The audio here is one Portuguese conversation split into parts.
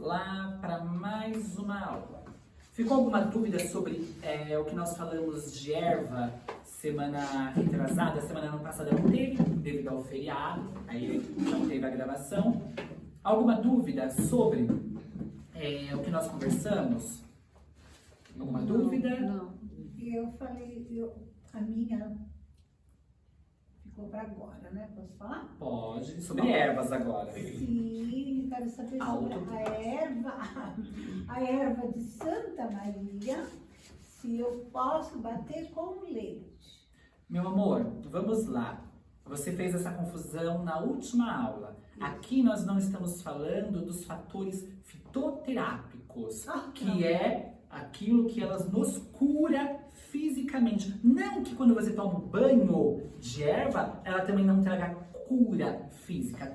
lá para mais uma aula. Ficou alguma dúvida sobre o que nós falamos de erva semana retrasada? Semana passada não teve, devido ao feriado, aí não teve a gravação. Alguma dúvida sobre o que nós conversamos? Alguma dúvida? Não. Eu falei, a minha ficou para agora, né? Posso falar? Pode. Sobre ervas agora. Sim, quero saber sobre a erva de Santa Maria, se eu posso bater com leite. Meu amor, vamos lá. Você fez essa confusão na última aula. Aqui nós não estamos falando dos fatores fitoterápicos, que é aquilo que elas nos cura fisicamente. Não que quando você toma um banho de erva, ela também não traga cura física.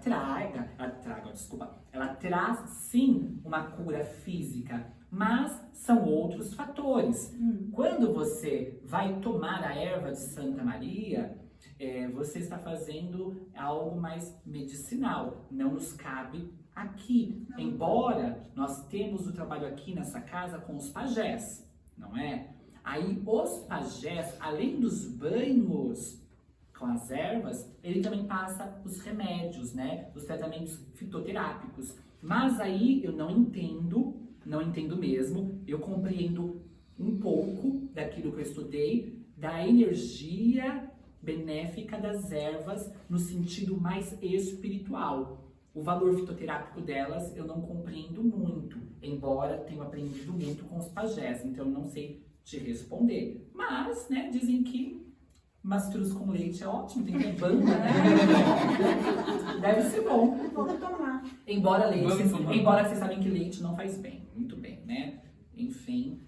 Ela traz sim uma cura física, mas são outros fatores. Quando você vai tomar a erva de Santa Maria, você está fazendo algo mais medicinal, não nos cabe aqui. Embora nós temos o trabalho aqui nessa casa com os pajés, não é? Aí os pajés, além dos banhos com as ervas, ele também passa os remédios, né? Os tratamentos fitoterápicos. Mas aí eu não entendo mesmo, eu compreendo um pouco daquilo que eu estudei, da energia benéfica das ervas no sentido mais espiritual. O valor fitoterápico delas eu não compreendo muito, embora tenha aprendido muito com os pajés, então eu não sei te responder. Mas, né, dizem que mastruz com leite é ótimo, tem que ter banda, né? Deve ser bom. Vou tomar. Embora vocês sabem que leite não faz bem, muito bem, né? Enfim.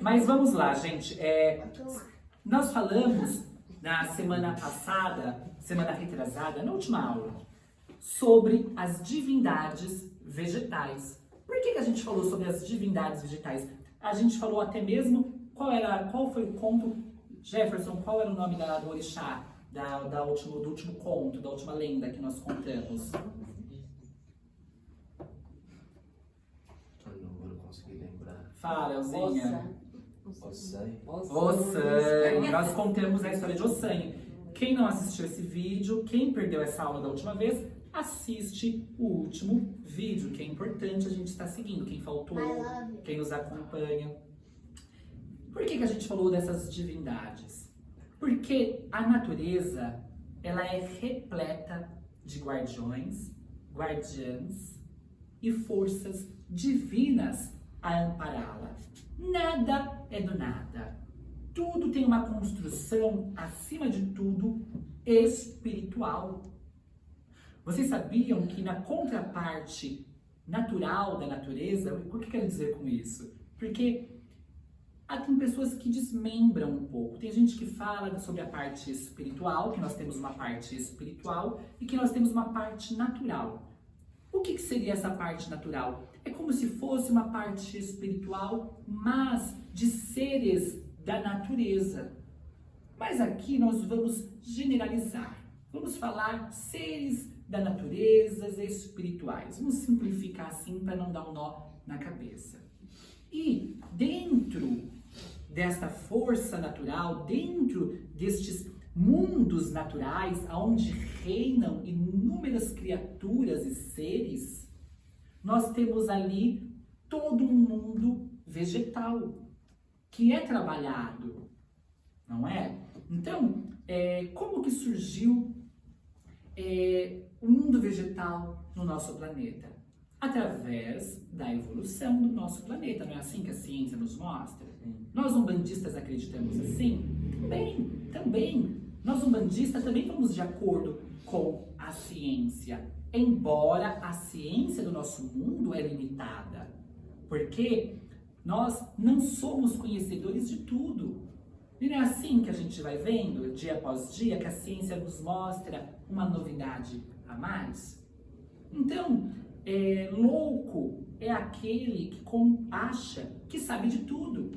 Mas vamos lá, gente. Nós falamos na semana passada, semana retrasada, na última aula, sobre as divindades vegetais. Por que a gente falou sobre as divindades vegetais? A gente falou até mesmo qual foi o conto, Jefferson, qual era o nome do orixá, do último conto, da última lenda que nós contamos? Eu não vou conseguir lembrar. Fala, Elzinha. Ossanha. Ossanha. Nós contamos a história de Ossanha. Quem não assistiu esse vídeo, quem perdeu essa aula da última vez, assiste o último vídeo, que é importante a gente estar seguindo. Quem faltou, quem nos acompanha. Por que a gente falou dessas divindades? Porque a natureza, ela é repleta de guardiões, guardiãs e forças divinas a ampará-la. Nada é do nada. Tudo tem uma construção, acima de tudo, espiritual. Vocês sabiam que na contraparte natural da natureza, o que eu quero dizer com isso? Porque tem pessoas que desmembram um pouco. Tem gente que fala sobre a parte espiritual, que nós temos uma parte espiritual e que nós temos uma parte natural. O que seria essa parte natural? É como se fosse uma parte espiritual, mas de seres da natureza. Mas aqui nós vamos generalizar. Vamos falar seres da natureza espirituais. Vamos simplificar assim para não dar um nó na cabeça. E dentro desta força natural, dentro destes mundos naturais, onde reinam inúmeras criaturas e seres, nós temos ali todo um mundo vegetal, que é trabalhado, não é? Então, como que surgiu o mundo vegetal no nosso planeta? Através da evolução do nosso planeta. Não é assim que a ciência nos mostra? Nós umbandistas acreditamos assim? Também. Nós umbandistas também vamos de acordo com a ciência. Embora a ciência do nosso mundo é limitada. Porque nós não somos conhecedores de tudo. E não é assim que a gente vai vendo, dia após dia, que a ciência nos mostra uma novidade a mais? Então, louco é aquele que acha que sabe de tudo.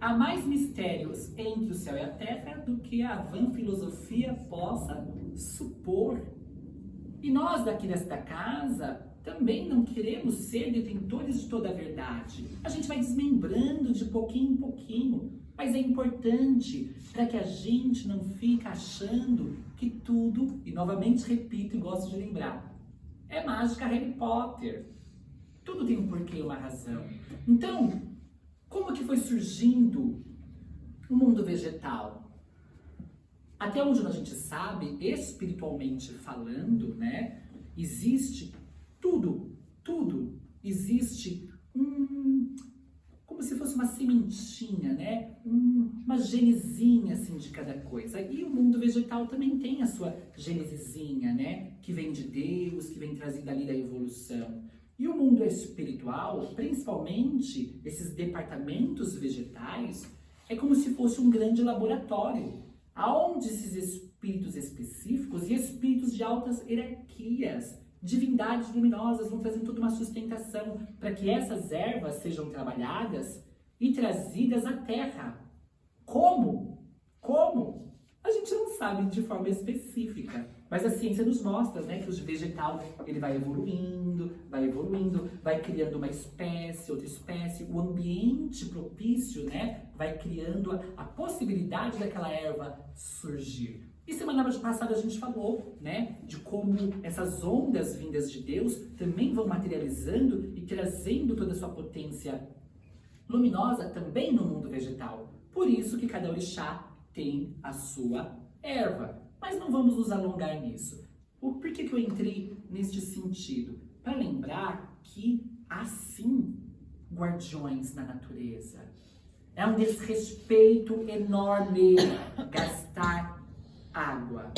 Há mais mistérios entre o céu e a terra do que a vã filosofia possa supor. E nós daqui desta casa também não queremos ser detentores de toda a verdade. A gente vai desmembrando de pouquinho em pouquinho, mas é importante para que a gente não fique achando que tudo, e novamente repito e gosto de lembrar, é mágica Harry Potter. Tudo tem um porquê e uma razão. Então, como que foi surgindo o mundo vegetal? Até onde a gente sabe, espiritualmente falando, né, existe tudo. Existe como se fosse uma sementinha, né, uma genezinha assim de cada coisa. E o mundo vegetal também tem a sua genezinha, né, que vem de Deus, que vem trazida ali da evolução. E o mundo espiritual, principalmente esses departamentos vegetais, é como se fosse um grande laboratório, aonde esses espíritos específicos e espíritos de altas hierarquias, divindades luminosas vão trazendo toda uma sustentação para que essas ervas sejam trabalhadas e trazidas à terra. Como? Como? A gente não sabe de forma específica, mas a ciência nos mostra, né, que o vegetal ele vai evoluindo, vai criando uma espécie, outra espécie, o ambiente propício, né, vai criando a possibilidade daquela erva surgir. E semana passada a gente falou, né, de como essas ondas vindas de Deus também vão materializando e trazendo toda a sua potência luminosa também no mundo vegetal. Por isso que cada orixá tem a sua erva. Mas não vamos nos alongar nisso. Por que eu entrei neste sentido? Para lembrar que há sim guardiões na natureza. É um desrespeito enorme gastar água.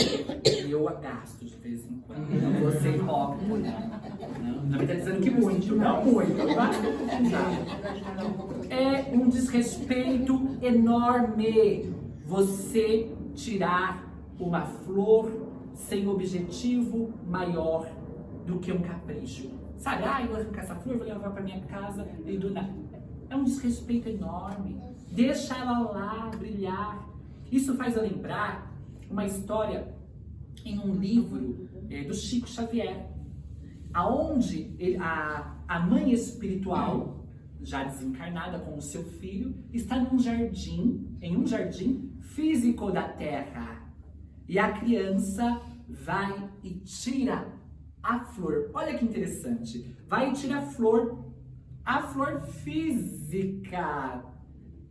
Eu a gasto de vez em quando. Não vou ser hipócrita, né? Não está dizendo que muito, não muito. Eu acho que eu vou precisar. É um desrespeito enorme você tirar uma flor sem objetivo maior do que um capricho. Sabe, eu vou arrancar essa flor, vou levar para minha casa e do nada. É um desrespeito enorme. Deixa ela lá brilhar. Isso faz eu lembrar uma história em um livro do Chico Xavier, aonde a mãe espiritual, já desencarnada com o seu filho, está em um jardim físico da Terra. E a criança vai e tira a flor. Olha que interessante. Vai e tira a flor física.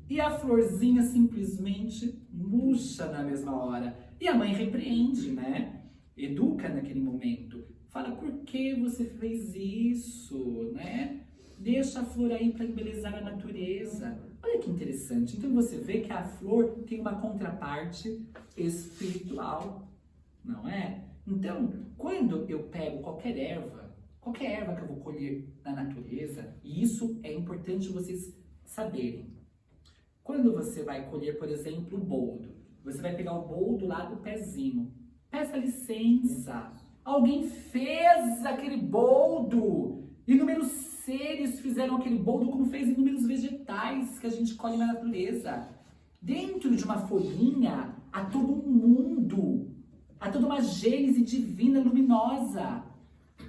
E a florzinha simplesmente murcha na mesma hora. E a mãe repreende, né? Educa naquele momento. Fala, por que você fez isso, né? Deixa a flor aí para embelezar a natureza. Olha que interessante. Então você vê que a flor tem uma contraparte espiritual, não é? Então, quando eu pego qualquer erva que eu vou colher na natureza, e isso é importante vocês saberem. Quando você vai colher, por exemplo, o boldo, você vai pegar o boldo lá do pezinho. Peça licença. Alguém fez aquele boldo. Inúmeros seres fizeram aquele boldo como fez inúmeros vegetais que a gente colhe na natureza. Dentro de uma folhinha há todo um mundo, há toda uma gênese divina luminosa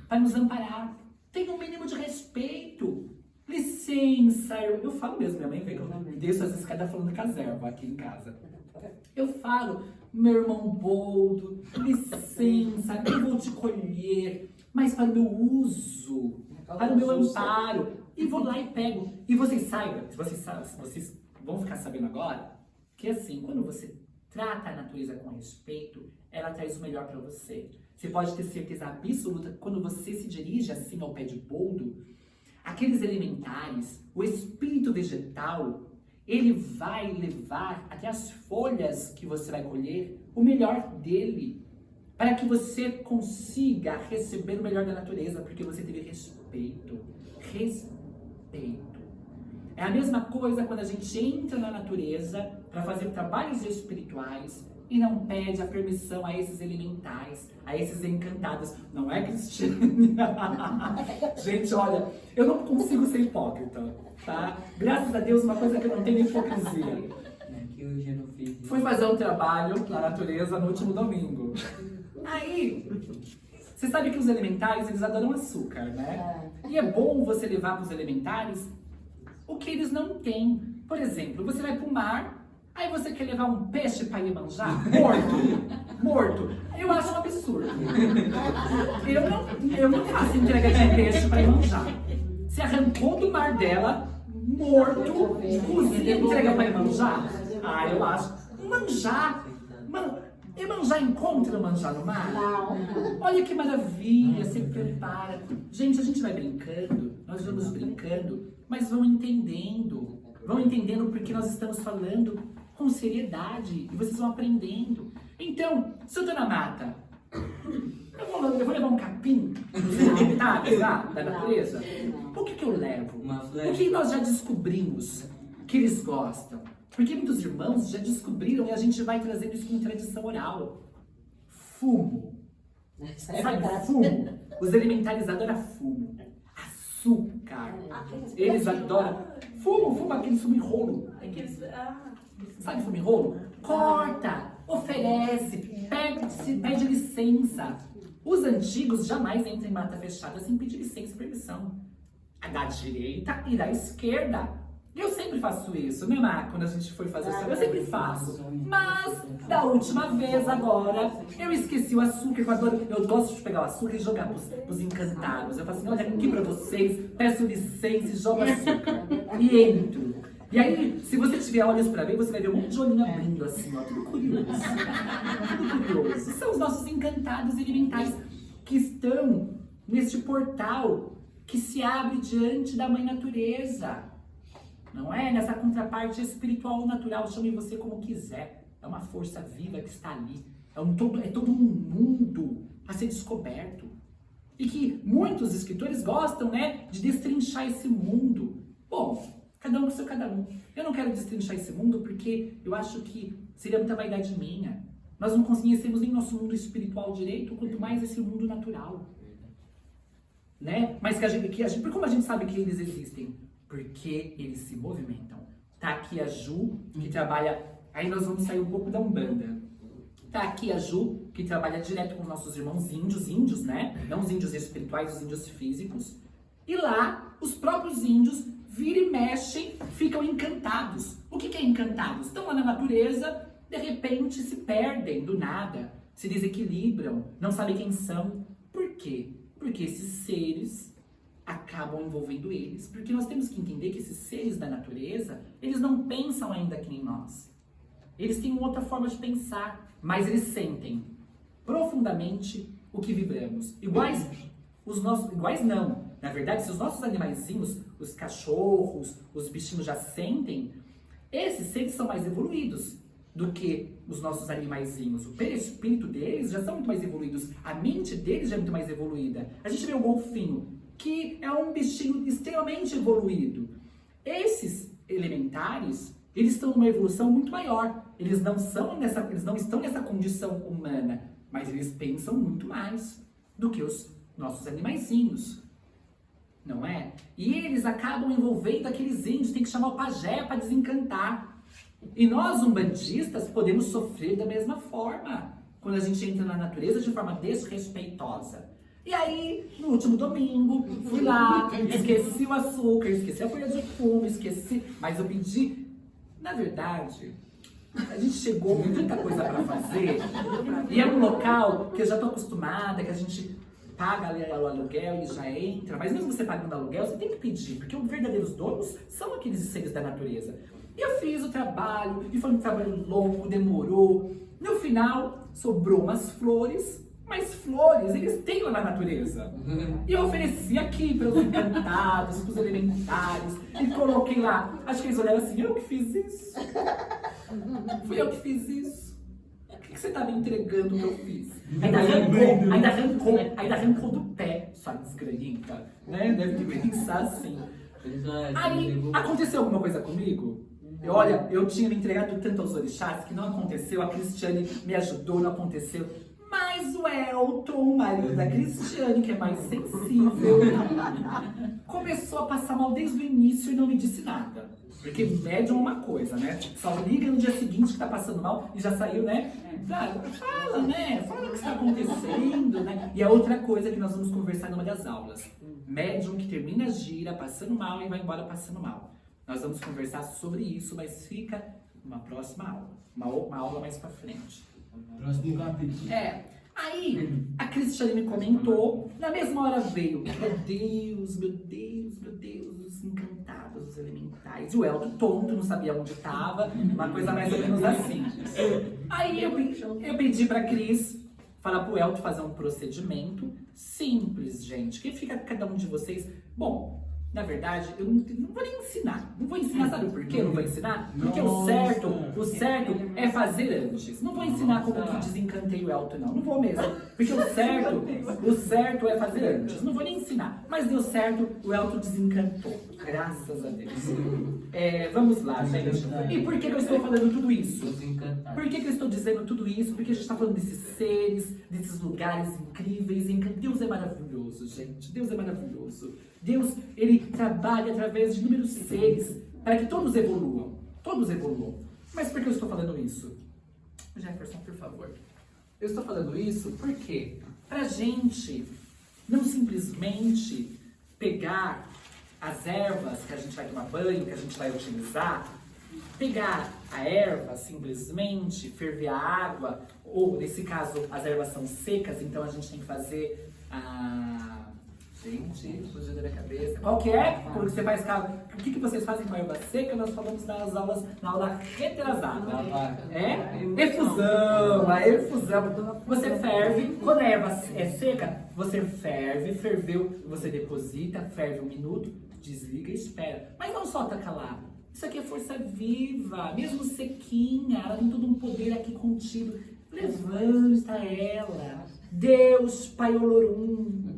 para nos amparar. Tem um mínimo de respeito. Licença, eu falo mesmo, minha mãe vê que eu desço as escadas falando caserva aqui em casa. Eu falo, meu irmão boldo, licença, eu vou te colher, mas para o meu uso, para o meu amparo. E vou lá e pego. E vocês vocês vão ficar sabendo agora, que assim, quando você trata a natureza com respeito, ela traz o melhor para você. Você pode ter certeza absoluta que quando você se dirige assim ao pé de boldo, aqueles elementares, o espírito vegetal, ele vai levar até as folhas que você vai colher o melhor dele, para que você consiga receber o melhor da natureza, porque você teve respeito. Respeito. É a mesma coisa quando a gente entra na natureza para fazer trabalhos espirituais e não pede a permissão a esses elementais, a esses encantados. Não é, Cristiane? Gente, olha, eu não consigo ser hipócrita, tá? Graças a Deus, uma coisa que eu não tenho é hipocrisia. Que hoje eu não fiz. Fui fazer um trabalho na natureza no último domingo. Aí, Você sabe que os elementares, eles adoram açúcar, né? E é bom você levar para os elementares o que eles não têm. Por exemplo, você vai pro mar, aí você quer levar um peixe para Iemanjá, morto. Eu acho um absurdo. Eu não faço entrega de peixe para Iemanjá. Se arrancou do mar dela, morto, cozinha entrega para Iemanjá? Ah, eu acho. Manjá. Iemanjá encontra o manjá no mar? Não. Olha que maravilha, se prepara. Gente, a gente vai brincando, nós vamos brincando, mas vão entendendo porque nós estamos falando com seriedade e vocês vão aprendendo. Então, se eu tô na mata, eu vou levar um capim dos elementares lá da natureza? O que eu levo? O que nós já descobrimos que eles gostam? Porque muitos irmãos já descobriram e a gente vai trazendo isso com tradição oral. Fumo. Sabe, fumo? Os elementares adoram fumo. Açúcar. Eles adoram. Fumo, aquele fumo em rolo. Sabe fumo em rolo? Corta, oferece, pede licença. Os antigos jamais entram em mata fechada sem pedir licença e permissão. A da direita e da esquerda. Eu sempre faço isso, né, Má? Quando a gente foi fazer isso, eu sempre faço. Mas, da última vez, agora, eu esqueci o açúcar. Eu gosto de pegar o açúcar e jogar pros encantados. Eu falo assim, olha aqui pra vocês, peço licença e jogo açúcar. E entro. E aí, se você tiver olhos pra ver, você vai ver um monte de olhinho abrindo assim, ó, tudo curioso. Tudo curioso. São os nossos encantados elementares que estão neste portal que se abre diante da Mãe Natureza. Não é? Nessa contraparte espiritual natural, chame você como quiser. É uma força viva que está ali. É todo um mundo a ser descoberto. E que muitos escritores gostam, né, de destrinchar esse mundo. Bom, cada um com seu cada um. Eu não quero destrinchar esse mundo porque eu acho que seria muita vaidade minha. Nós não conhecemos nem nosso mundo espiritual direito, quanto mais esse mundo natural. Né? Mas por como a gente sabe que eles existem? Porque eles se movimentam. Tá aqui a Ju, que trabalha... Aí nós vamos sair um pouco da Umbanda. Tá aqui a Ju, que trabalha direto com nossos irmãos índios, né? Não os índios espirituais, os índios físicos. E lá, os próprios índios viram e mexem, ficam encantados. O que é encantados? Estão lá na natureza, de repente se perdem do nada, se desequilibram, não sabem quem são. Por quê? Porque esses seres acabam envolvendo eles. Porque nós temos que entender que esses seres da natureza, eles não pensam ainda que nem nós. Eles têm outra forma de pensar, mas eles sentem profundamente o que vibramos. Iguais não. Na verdade, se os nossos animaizinhos, os cachorros, os bichinhos já sentem, esses seres são mais evoluídos do que os nossos animaizinhos. O perispírito deles já são muito mais evoluídos. A mente deles já é muito mais evoluída. A gente vê o golfinho, que é um bichinho extremamente evoluído. Esses elementares, eles estão numa evolução muito maior. Eles não estão nessa condição humana, mas eles pensam muito mais do que os nossos animaizinhos. Não é? E eles acabam envolvendo aqueles índios, tem que chamar o pajé para desencantar. E nós, umbandistas, podemos sofrer da mesma forma, quando a gente entra na natureza de forma desrespeitosa. E aí, no último domingo, fui lá, esqueci o açúcar, esqueci a folha de fumo, mas eu pedi. Na verdade, a gente chegou com tanta coisa para fazer, e é um local que eu já tô acostumada, que a gente paga ali o aluguel e já entra, mas mesmo você pagando aluguel, você tem que pedir, porque os verdadeiros donos são aqueles seres da natureza. E eu fiz o trabalho, e foi um trabalho longo, demorou. No final, sobrou umas flores, mas flores eles têm lá na natureza. E eu ofereci aqui para os encantados, para os elementares, e coloquei lá. Acho que eles olharam assim, eu que fiz isso. Fui eu que fiz isso. O que você tá me entregando que eu fiz? Ainda arrancou do pé, sua desgranhenta, né? Deve pensar assim. Aí, aconteceu alguma coisa comigo? Olha, eu tinha me entregado tanto aos orixás que não aconteceu, a Cristiane me ajudou, não aconteceu. Mas o Elton, o marido da Cristiane, que é mais sensível, começou a passar mal desde o início e não me disse nada. Porque médium é uma coisa, né? Só liga no dia seguinte que tá passando mal e já saiu, né? Fala, né? Fala o que está acontecendo, né? E a outra coisa que nós vamos conversar numa das aulas. Médium que termina a gira passando mal e vai embora passando mal. Nós vamos conversar sobre isso, mas fica numa próxima aula. Uma aula mais pra frente. Próximo capítulo. Aí a Cristiane me comentou, na mesma hora veio, meu Deus, meu Deus, meu Deus, os encantados, os elementais. E o Elton tonto, não sabia onde estava, uma coisa mais ou menos assim. Aí eu pedi pra Cris falar pro Elton fazer um procedimento simples, gente, que fica cada um de vocês. Bom, na verdade, eu não vou nem ensinar. Não vou ensinar, sabe por quê? Eu não vou ensinar? Porque o certo é fazer antes. Não vou ensinar como que desencantei o Elton, não. Não vou mesmo. Porque o certo é fazer antes. Não vou nem ensinar. Mas deu certo, o Elton desencantou. Graças a Deus. Vamos lá, gente. E por que eu estou falando tudo isso? Por que eu estou dizendo tudo isso? Porque a gente está falando desses seres, desses lugares incríveis. Deus é maravilhoso, gente. Deus é maravilhoso. Deus, ele trabalha através de inúmeros seres para que todos evoluam. Todos evoluam. Mas por que eu estou falando isso? Jefferson, por favor. Eu estou falando isso porque pra gente não simplesmente pegar as ervas que a gente vai tomar banho, que a gente vai utilizar, pegar a erva simplesmente, ferver a água, ou nesse caso as ervas são secas, então a gente tem que fazer a... Gente, fugiu da minha cabeça. Qual que é? Como que você faz o que vocês fazem com a erva seca? Nós falamos nas aulas, na aula retrasada. Efusão, a efusão. Você ferve, quando a erva é seca, você ferveu, você deposita, ferve 1 minuto, desliga e espera. Mas não só taca lá. Isso aqui é força viva, mesmo sequinha, ela tem todo um poder aqui contido. Levanta ela. Deus, Pai Olorum.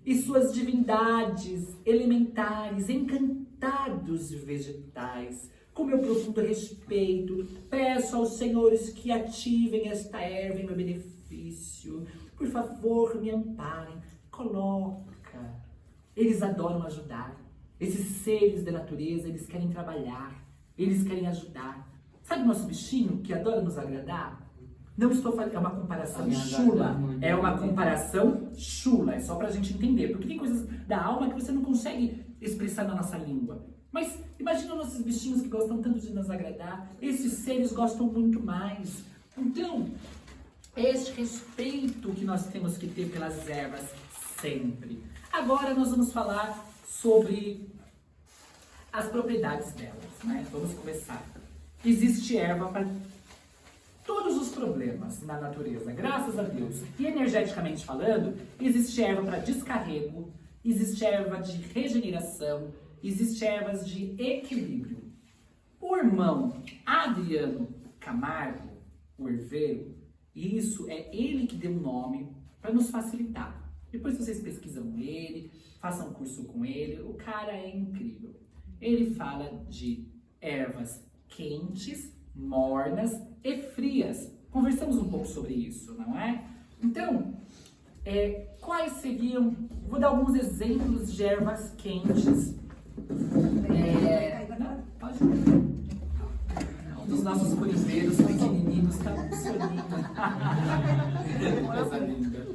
E suas divindades elementares, encantados de vegetais. Com meu profundo respeito, peço aos senhores que ativem esta erva em meu benefício. Por favor, me amparem. Coloca. Eles adoram ajudar. Esses seres da natureza, eles querem trabalhar. Eles querem ajudar. Sabe o nosso bichinho que adora nos agradar? Não estou falando, é uma comparação chula. É uma comparação chula, é só pra gente entender. Porque tem coisas da alma que você não consegue expressar na nossa língua. Mas imagina nossos bichinhos que gostam tanto de nos agradar. Esses seres gostam muito mais. Então, este respeito que nós temos que ter pelas ervas sempre. Agora nós vamos falar sobre as propriedades delas, né? Vamos começar. Existe erva para todos os problemas na natureza, graças a Deus. E energeticamente falando, existe erva para descarrego, existe erva de regeneração, existe ervas de equilíbrio. O irmão Adriano Camargo, o herveiro, isso é ele que deu o nome para nos facilitar. Depois vocês pesquisam ele, façam um curso com ele, o cara é incrível. Ele fala de ervas quentes, mornas e frias. Conversamos um pouco sobre isso, não é? Então, quais seriam... Vou dar alguns exemplos de ervas quentes. Pode um dos nossos curibeiros pequenininhos está com soninho. Coisa linda.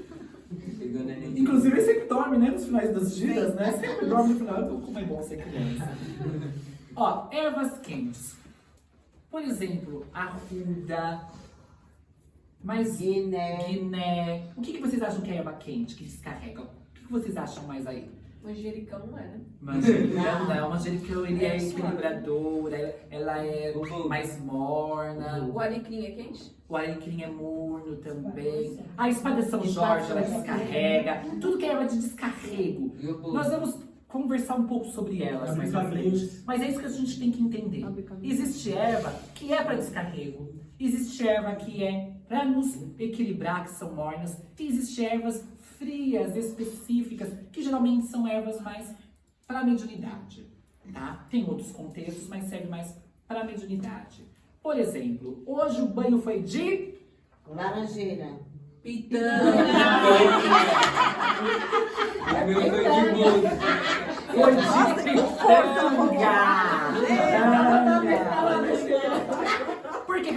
Inclusive, ele sempre dorme, né? Nos finais das giras, né? Sempre dorme no final. Como é bom ser criança. Ó, ervas quentes. Por exemplo, arruda, mas guiné. O que vocês acham que é erva quente, que descarrega? O que vocês acham mais aí? Manjericão não é, né? Manjericão não, manjericão ele é equilibrador, ela é mais morna. O alecrim é quente? O alecrim é morno também. A espada de São Jorge, ela descarrega. Tudo que é erva de descarrego. Nós vamos conversar um pouco sobre elas mais pra frente. Mas é isso que a gente tem que entender. Existe erva que é para descarrego. Existe erva que é para nos equilibrar, que são mornas. E existe ervas frias, específicas, que geralmente são ervas mais para a mediunidade. Tá? Tem outros contextos, mas serve mais para a mediunidade. Por exemplo, hoje o banho foi de... Laranjeira. Pitanga. Foi de pitanga.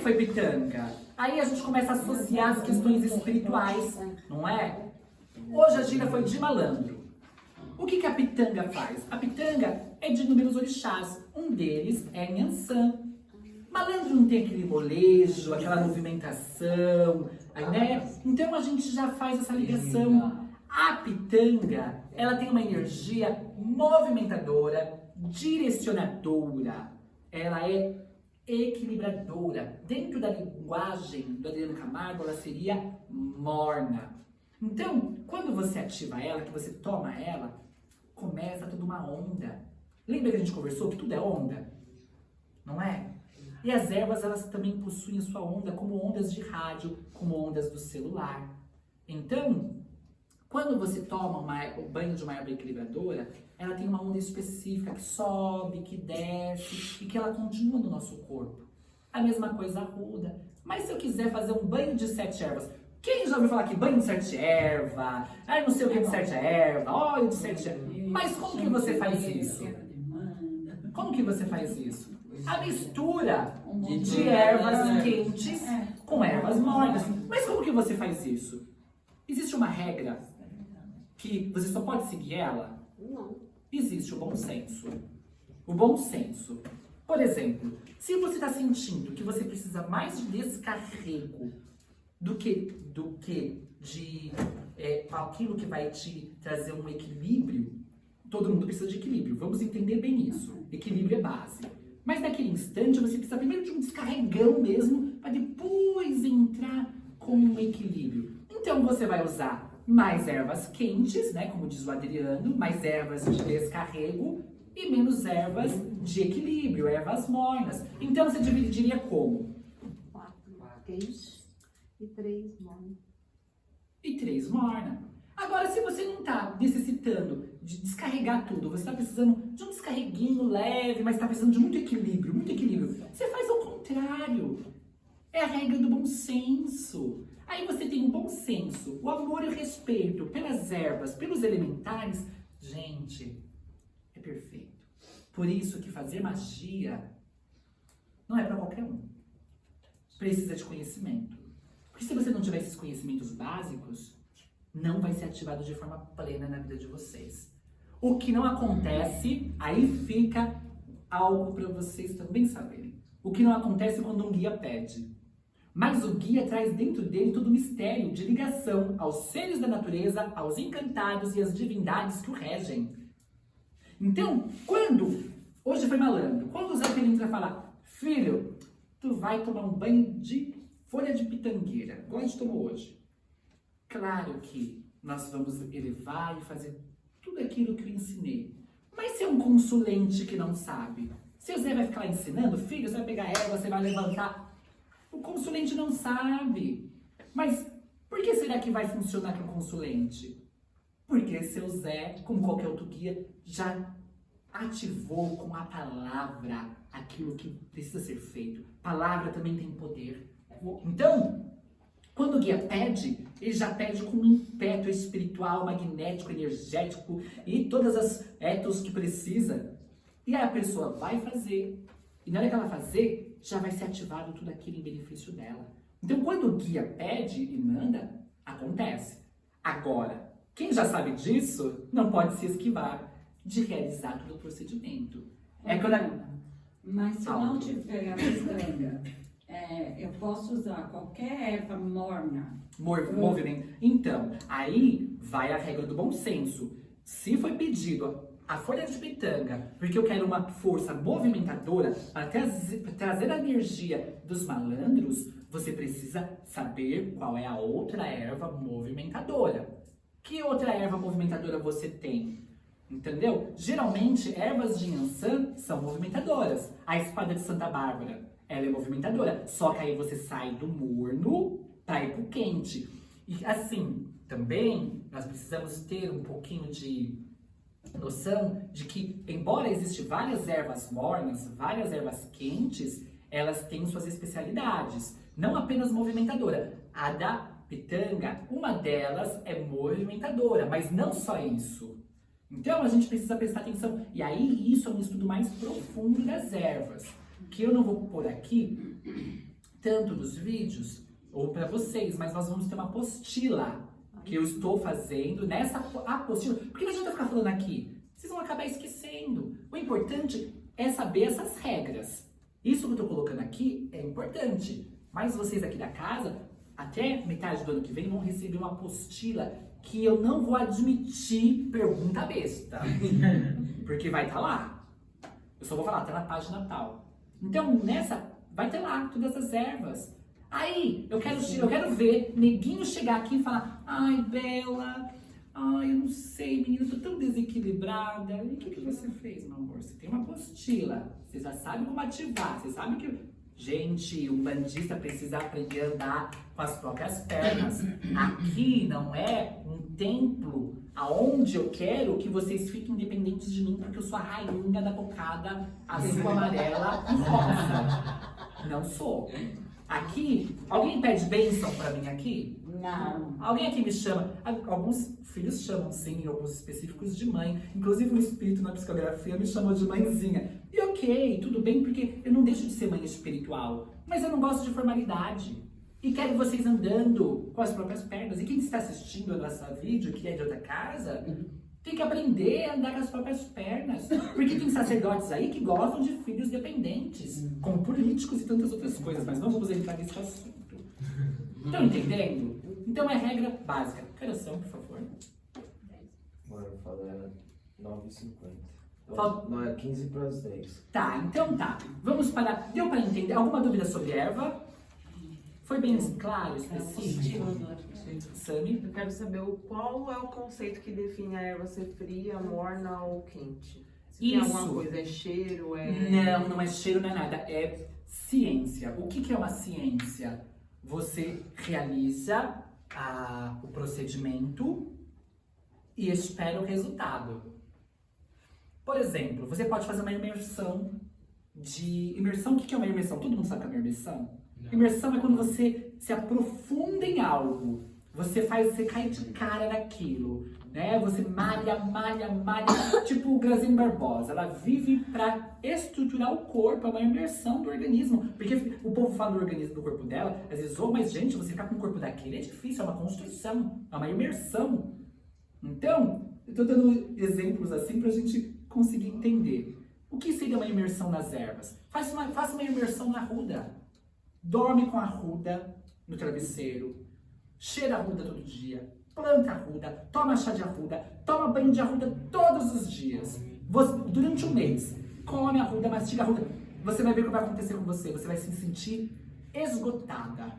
foi pitanga? Aí a gente começa a associar as questões espirituais, não é? Hoje a gira foi de malandro. O que a pitanga faz? A pitanga é de inúmeros orixás. Um deles é Nhançã. Malandro não tem aquele molejo, aquela movimentação, aí, né? Então a gente já faz essa ligação. A pitanga, ela tem uma energia movimentadora, direcionadora. Ela é equilibradora. Dentro da linguagem do Adriano Camargo, ela seria morna. Então, quando você ativa ela, que você toma ela, começa toda uma onda. Lembra que a gente conversou que tudo é onda? Não é? E as ervas, elas também possuem sua onda como ondas de rádio, como ondas do celular. Então, quando você toma o banho de uma erva equilibradora, ela tem uma onda específica que sobe, que desce e que ela continua no nosso corpo. A mesma coisa a ruda. Mas se eu quiser fazer um banho de 7 ervas, quem já ouviu falar que banho de 7 erva, não sei o que de 7 erva, óleo de 7 erva. Mas como que você faz isso? Como que você faz isso? A mistura de ervas quentes com ervas mornas. Mas como que você faz isso? Existe uma regra que você só pode seguir ela? Não. Existe o bom senso. O bom senso. Por exemplo, se você está sentindo que você precisa mais de descarrego do que de aquilo que vai te trazer um equilíbrio, todo mundo precisa de equilíbrio. Vamos entender bem isso. Equilíbrio é base. Mas naquele instante você precisa primeiro de um descarregão mesmo, para depois entrar com um equilíbrio. Então você vai usar mais ervas quentes, né, como diz o Adriano, mais ervas de descarrego e menos ervas de equilíbrio, ervas mornas. Então você dividiria como? 4 quentes e 3 mornos. E 3 morna. Agora, se você não está necessitando de descarregar tudo, você está precisando de um descarreguinho leve, mas está precisando de muito equilíbrio, você faz ao contrário. É a regra do bom senso. Aí você tem o bom senso, o amor e o respeito pelas ervas, pelos elementares. Gente, é perfeito. Por isso que fazer magia não é para qualquer um. Precisa de conhecimento. Porque se você não tiver esses conhecimentos básicos, não vai ser ativado de forma plena na vida de vocês. O que não acontece, aí fica algo para vocês também saberem. O que não acontece quando um guia pede. Mas o guia traz dentro dele todo o mistério de ligação aos seres da natureza, aos encantados e às divindades que o regem. Então, hoje foi malandro, quando o Zé Pelintra falar, filho, tu vai tomar um banho de folha de pitangueira, igual a gente tomou hoje. Claro que nós vamos elevar e fazer tudo aquilo que eu ensinei. Mas se é um consulente que não sabe, se o Zé vai ficar lá ensinando, filho, você vai pegar ela, você vai levantar. O consulente não sabe. Mas por que será que vai funcionar com o consulente? Porque seu Zé, como qualquer outro guia, já ativou com a palavra aquilo que precisa ser feito. Palavra também tem poder. Então, quando o guia pede, ele já pede com um ímpeto espiritual, magnético, energético e todas as etos que precisa. E aí a pessoa vai fazer. E na hora que ela fazer, já vai ser ativado tudo aquilo em benefício dela. Então, quando o guia pede e manda, acontece. Agora, quem já sabe disso, não pode se esquivar de realizar todo o procedimento. Mas se eu não tiver a pitanga, eu posso usar qualquer erva morna? Movimento. Então, aí vai a regra do bom senso. Se foi pedido a folha de pitanga, porque eu quero uma força movimentadora para trazer a energia dos malandros, você precisa saber qual é a outra erva movimentadora. Que outra erva movimentadora você tem? Entendeu? Geralmente, ervas de Nhançã são movimentadoras. A espada de Santa Bárbara, ela é movimentadora. Só que aí você sai do morno para ir pro quente. E assim, também, nós precisamos ter um pouquinho de noção de que, embora existam várias ervas mornas, várias ervas quentes, elas têm suas especialidades. Não apenas movimentadora. A da pitanga, uma delas é movimentadora, mas não só isso. Então a gente precisa prestar atenção. E aí isso é um estudo mais profundo das ervas, que eu não vou pôr aqui, tanto nos vídeos ou para vocês, mas nós vamos ter uma apostila que eu estou fazendo nessa apostila. Porque não adianta ficar falando aqui, vocês vão acabar esquecendo. O importante é saber essas regras. Isso que eu estou colocando aqui é importante, mas vocês aqui da casa, até metade do ano que vem, vão receber uma apostila que eu não vou admitir pergunta besta, porque vai estar lá. Eu só vou falar, tá na página tal. Então, nessa, vai ter lá todas as ervas. Aí, eu quero ver neguinho chegar aqui e falar, ai, Bela, ai, eu não sei, menina, eu tô tão desequilibrada. E o que você fez, meu amor? Você tem uma apostila, você já sabe como ativar, você sabe que... Gente, um bandista precisa aprender a andar com as próprias pernas. Aqui não é um templo aonde eu quero que vocês fiquem independentes de mim, porque eu sou a rainha da cocada azul, amarela e rosa. Não sou. Aqui, alguém pede bênção pra mim aqui? Não. Alguém aqui me chama? Alguns filhos chamam, sim, alguns específicos de mãe. Inclusive o espírito na psicografia me chamou de mãezinha. E ok, tudo bem, porque eu não deixo de ser mãe espiritual. Mas eu não gosto de formalidade. E quero vocês andando com as próprias pernas. E quem está assistindo a nossa vídeo, que é de outra casa, tem que aprender a andar com as próprias pernas. Porque tem sacerdotes aí que gostam de filhos dependentes, como políticos e tantas outras coisas. Mas não vamos entrar nesse assunto. Estão entendendo? Então é regra básica. Que oração, por favor? Agora eu falo, era 9h50. Fal- Não, é 15 para as 10. Tá, então tá. Vamos parar. Deu para entender? Alguma dúvida sobre erva? Foi bem claro, específico? Sami? Eu quero saber qual é o conceito que define a erva ser fria, morna ou quente. Se tem Isso. alguma coisa, é cheiro, Não, não é cheiro, não é nada. É ciência. O que é uma ciência? Você realiza o procedimento e espera o resultado. Por exemplo, você pode fazer uma imersão de... Imersão, o que é uma imersão? Todo mundo sabe o que é uma imersão? Não. Imersão é quando você se aprofunda em algo. Você cai de cara naquilo, né? Você malha, tipo o Graziano Barbosa. Ela vive para estruturar o corpo, é uma imersão do organismo. Porque o povo fala do organismo do corpo dela, às vezes, mas gente, você ficar com o corpo daquele é difícil, é uma construção, é uma imersão. Então, eu tô dando exemplos assim pra gente conseguir entender. O que seria uma imersão nas ervas? Faça uma imersão na arruda. Dorme com a arruda no travesseiro. Cheira a arruda todo dia. Planta a arruda. Toma chá de arruda. Toma banho de arruda todos os dias. Durante um mês. Come a arruda, mastiga a arruda. Você vai ver o que vai acontecer com você. Você vai se sentir esgotada.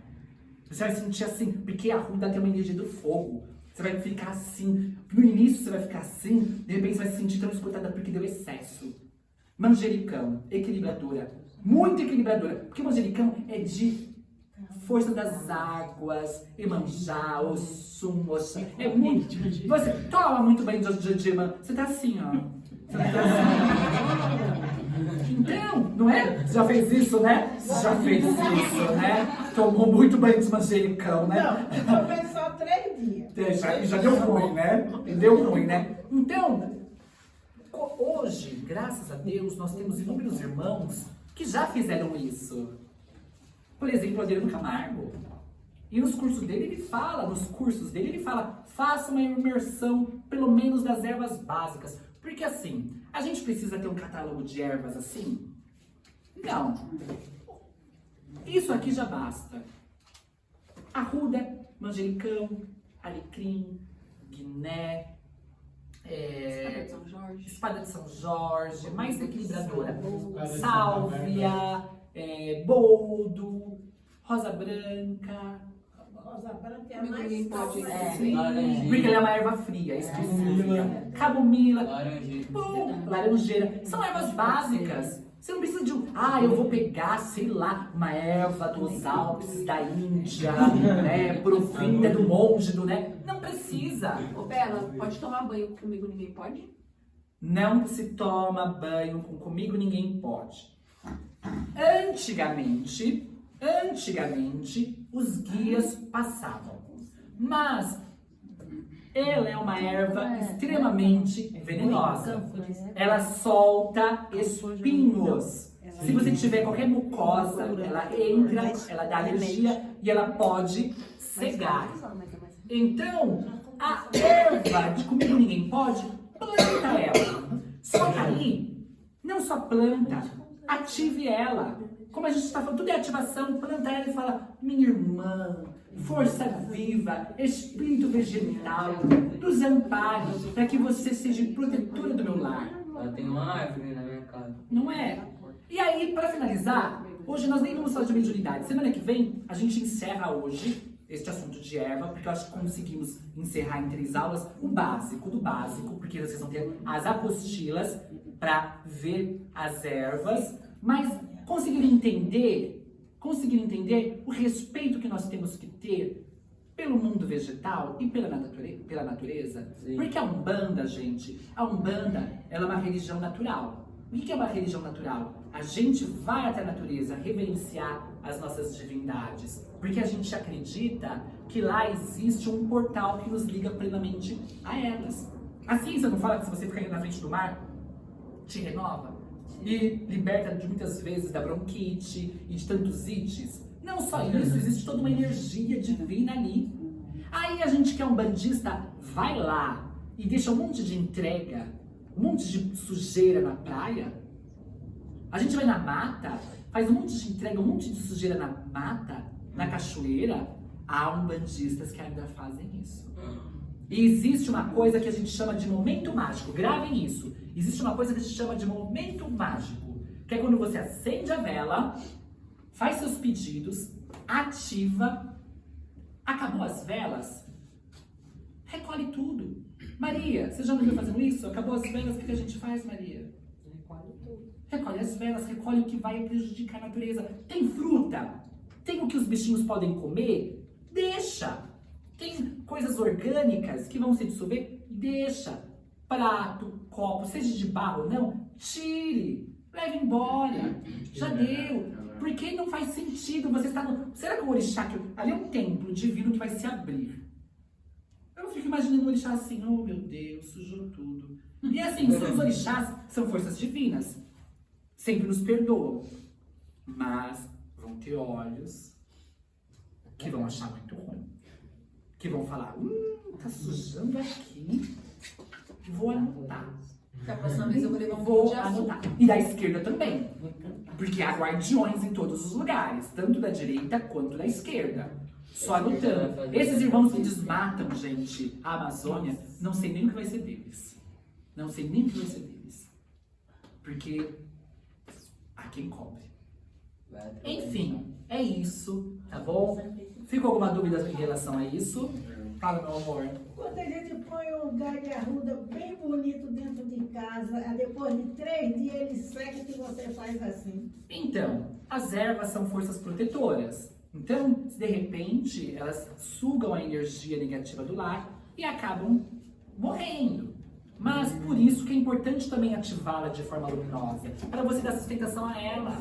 Você vai sentir assim, porque a arruda tem uma energia do fogo. Você vai ficar assim. No início você vai ficar assim. De repente você vai se sentir tão esgotada porque deu excesso. Manjericão, equilibradora. Muito equilibradora. Porque manjericão é de força das águas, Iemanjá, Oxum, Oxã. É muito. Você toma muito bem de você tá assim, ó. Você tá assim. Então, não é? Já fez isso, né? Já fez isso, né? Tomou muito banho de manjericão, né? Não, foi só 3 dias. Já deu ruim, né? Deu ruim, né? Então, hoje, graças a Deus, nós temos inúmeros irmãos que já fizeram isso. Por exemplo, o Adriano Camargo. E nos cursos dele ele fala, faça uma imersão, pelo menos das ervas básicas. Porque assim, a gente precisa ter um catálogo de ervas assim? Não. Isso aqui já basta. Arruda, manjericão, alecrim, guiné, Espada de São Jorge. espada de São Jorge, mais equilibradora, sálvia, boldo, rosa branca. Rosa branca é a Amigo, mais ninguém pode. Sim, Laranjeira. porque ela é uma erva fria, específica. Camomila, laranjeira. São ervas básicas. Você não precisa de eu vou pegar, sei lá, uma erva dos Alpes, da Índia, né, profunda do monge, né? Não precisa. Ô, Bela, pode tomar banho comigo, ninguém pode? Não se toma banho comigo, ninguém pode. Antigamente, os guias passavam. Mas ela é uma erva extremamente venenosa. Ela solta espinhos. Se você tiver qualquer mucosa, ela entra, ela dá alergia e ela pode cegar. Então, a erva de Comigo Ninguém Pode, planta ela. Só que aí, não só planta, ative ela. Como a gente está falando, tudo é ativação, planta ela e fala: minha irmã, força viva, espírito vegetal, dos amparos, para que você seja protetora do meu lar. Ela tem uma árvore na minha casa. Não é? E aí, para finalizar, hoje nós nem vamos falar de mediunidade. Semana que vem, a gente encerra hoje este assunto de erva, porque eu acho que conseguimos encerrar em 3 aulas o básico do básico, porque vocês vão ter as apostilas para ver as ervas, mas conseguiram entender o respeito que nós temos que ter pelo mundo vegetal e pela natureza? Sim. Porque a Umbanda, gente, ela é uma religião natural. O que é uma religião natural? A gente vai até a natureza reverenciar as nossas divindades, porque a gente acredita que lá existe um portal que nos liga plenamente a elas. A ciência não fala que se você ficar na frente do mar, te renova e liberta de muitas vezes da bronquite e de tantos ites? Não só isso, existe toda uma energia divina ali. Aí a gente que é um bandista vai lá e deixa um monte de entrega, um monte de sujeira na praia. A gente vai na mata, faz um monte de entrega, um monte de sujeira na mata, na cachoeira. Há umbandistas que ainda fazem isso. E existe uma coisa que a gente chama de momento mágico. Gravem isso. Existe uma coisa que a gente chama de momento mágico, que é quando você acende a vela, faz seus pedidos, ativa, acabou as velas, recolhe tudo. Maria, você já me viu fazendo isso? Acabou as velas, o que a gente faz, Maria? Recolhe as velas, recolhe o que vai prejudicar a natureza. Tem fruta, tem o que os bichinhos podem comer, deixa. Tem coisas orgânicas que vão se dissolver, deixa. Prato, copo, seja de barro ou não, tire, leve embora. Já deu. Porque não faz sentido você estar no... Será que o orixá, ali é um templo divino que vai se abrir? Eu fico imaginando o orixá assim: oh meu Deus, sujou tudo. E assim, os orixás são forças divinas. Sempre nos perdoam. Mas vão ter olhos que vão achar muito ruim. Que vão falar: tá sujando aqui. Vou anotar. Da próxima vez eu vou levar um Vou pouco de açúcar. anotar. E da esquerda também. Porque há guardiões em todos os lugares. Tanto da direita quanto da esquerda. Só anotando. Esses irmãos que desmatam, gente, a Amazônia, não sei nem o que vai ser deles. Não sei nem o que vai ser deles. Porque há quem cobre. Enfim, é isso, tá bom? Ficou alguma dúvida em relação a isso? Fala, meu amor. Quando a gente põe um galho de arruda bem bonito dentro de casa, depois de 3 dias ele seca, que você faz assim. Então, as ervas são forças protetoras. Então, de repente, elas sugam a energia negativa do lar e acabam morrendo. Mas por isso que é importante também ativá-la de forma luminosa, para você dar sustentação a ela.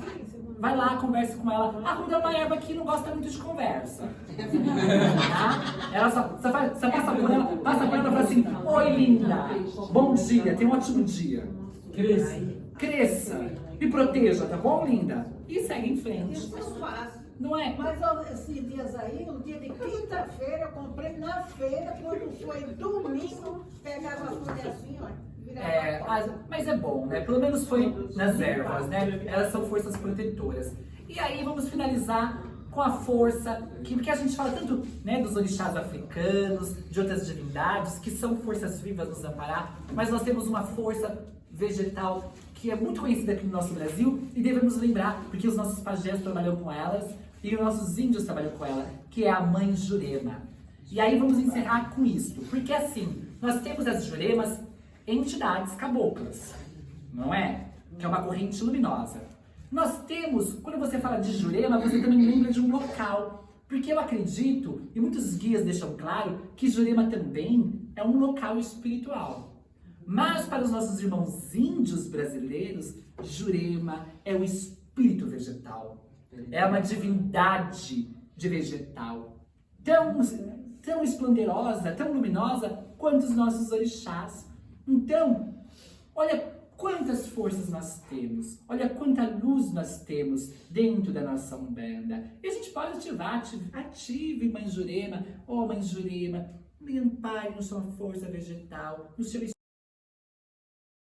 Vai lá, converse com ela. A arruda é uma erva que não gosta muito de conversa. Tá? Ela só passa por ela e fala assim: oi, linda, bom dia, tenha um ótimo dia. Cresça, me proteja, tá bom, linda? E segue em frente. Isso eu faço. Não é? Mas ó, esses dias aí, no dia de quinta-feira, eu comprei na feira, quando foi domingo, pegava a folha assim, ó. Mas é bom, né? Pelo menos foi nas ervas, né? Elas são forças protetoras. E aí vamos finalizar com a força, porque a gente fala tanto, né, dos orixás africanos, de outras divindades, que são forças vivas nos amparar, mas nós temos uma força vegetal que é muito conhecida aqui no nosso Brasil e devemos lembrar, porque os nossos pajés trabalham com elas e os nossos índios trabalham com ela, que é a Mãe Jurema. E aí vamos encerrar com isto, porque assim, nós temos as Juremas, entidades caboclas, não é? Que é uma corrente luminosa. Nós temos, quando você fala de Jurema, você também lembra de um local. Porque eu acredito, e muitos guias deixam claro, que Jurema também é um local espiritual. Mas para os nossos irmãos índios brasileiros, Jurema é o espírito vegetal. É uma divindade de vegetal. Tão esplendorosa, tão luminosa, quanto os nossos orixás. Então, olha quantas forças nós temos. Olha quanta luz nós temos dentro da nossa Umbanda. E a gente pode ativar, ative Mãe Jurema. Ó Mãe Jurema, me ampare na sua força vegetal, no seu